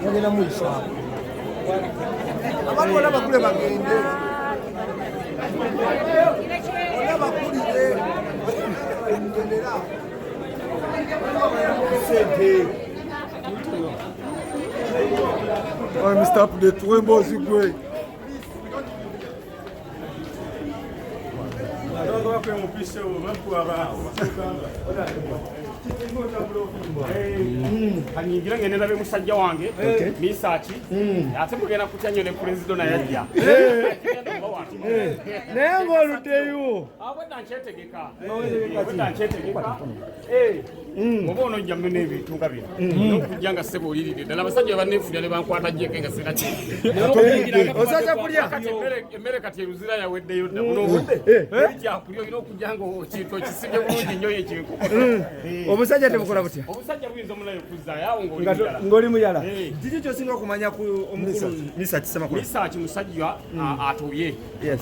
Bagenda muyisa abantu bona bakule bagende bona bakulire endelera Oh, Mr. Update, when was you going? Hanyingira ngene nabe musajja wange Misachi ate mugenda kutya ne president yajja naye ng'oluteyo abwedda nkyetegeka oba onojja mmene ebintu nga bino n'okujja nga ssebo olirire ddala abasajja banneefulya ne bankwata jjeke nga sina osajja kulya emmere kati eruzira yaweddeyo dda muno obudde ekyakulya olina okujja nga kintu okisibye bulungi nnyo yekinkuba obusajja tebukola butya obusajja buyinza omunayo okuzzaayo ng'oli muyala kiki kyosinga okumanya ku omukulu Misachi Ssemakula Misachi musajja atobye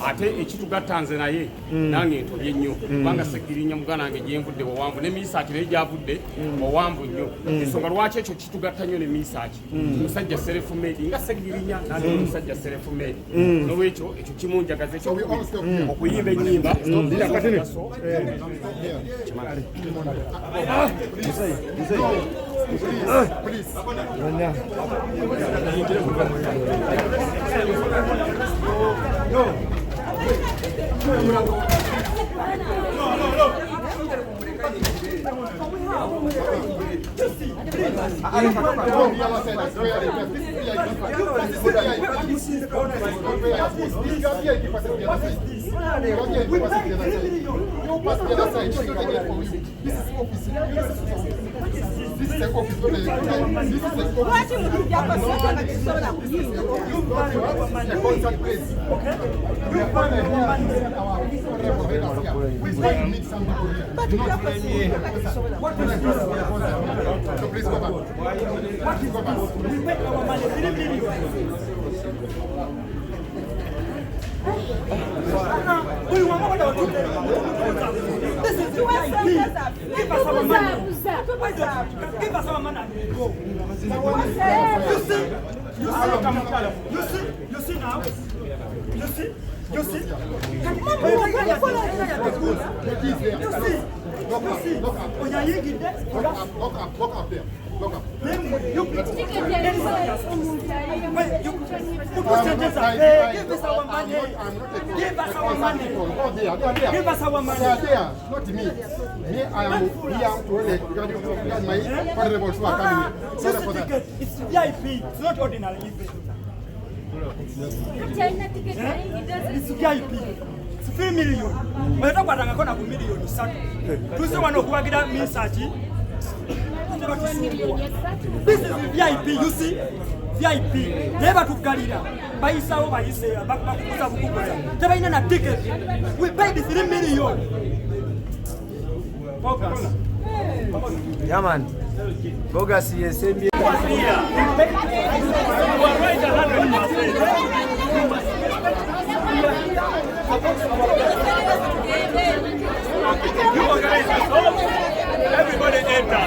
ate ekitugatta nze naye nange ntobye nnyo kubanga Segirinya muganda wange gyenvudde Bwawambu ne Misachi naye gyavudde Bwawambu nnyo ensonga lwaki ekyo kitugatta nnyo ne Misachi musajja self made nga Segirinya nange musajja self made n'olwekyo ekyo kimunjagaza okuyimba ennyimba Please. Not me. I am here to my honorable academy. It's VIP. It's not ordinary event. It's VIP. It's 3 million. But I'm going to $1 million. This is one of the Misachi. This is VIP, you see? VIP. Never to Galina. Buy some by say, back a ticket. We paid 3 million. Focus. Yeah, man. Bogus, yes, same. Everybody enter.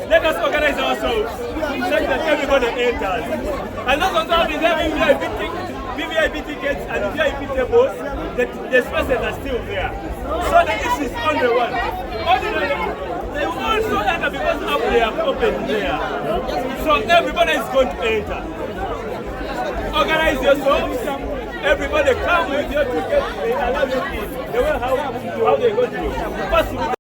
Let us organize ourselves such that everybody enters. And those on top is having VIP tickets and VIP tables, the spaces are still there. So the issue is on the one. They will also enter because after they have opened there. So everybody is going to enter. Organize yourselves. Everybody come with your tickets. They allow you in. They will how they're going to do.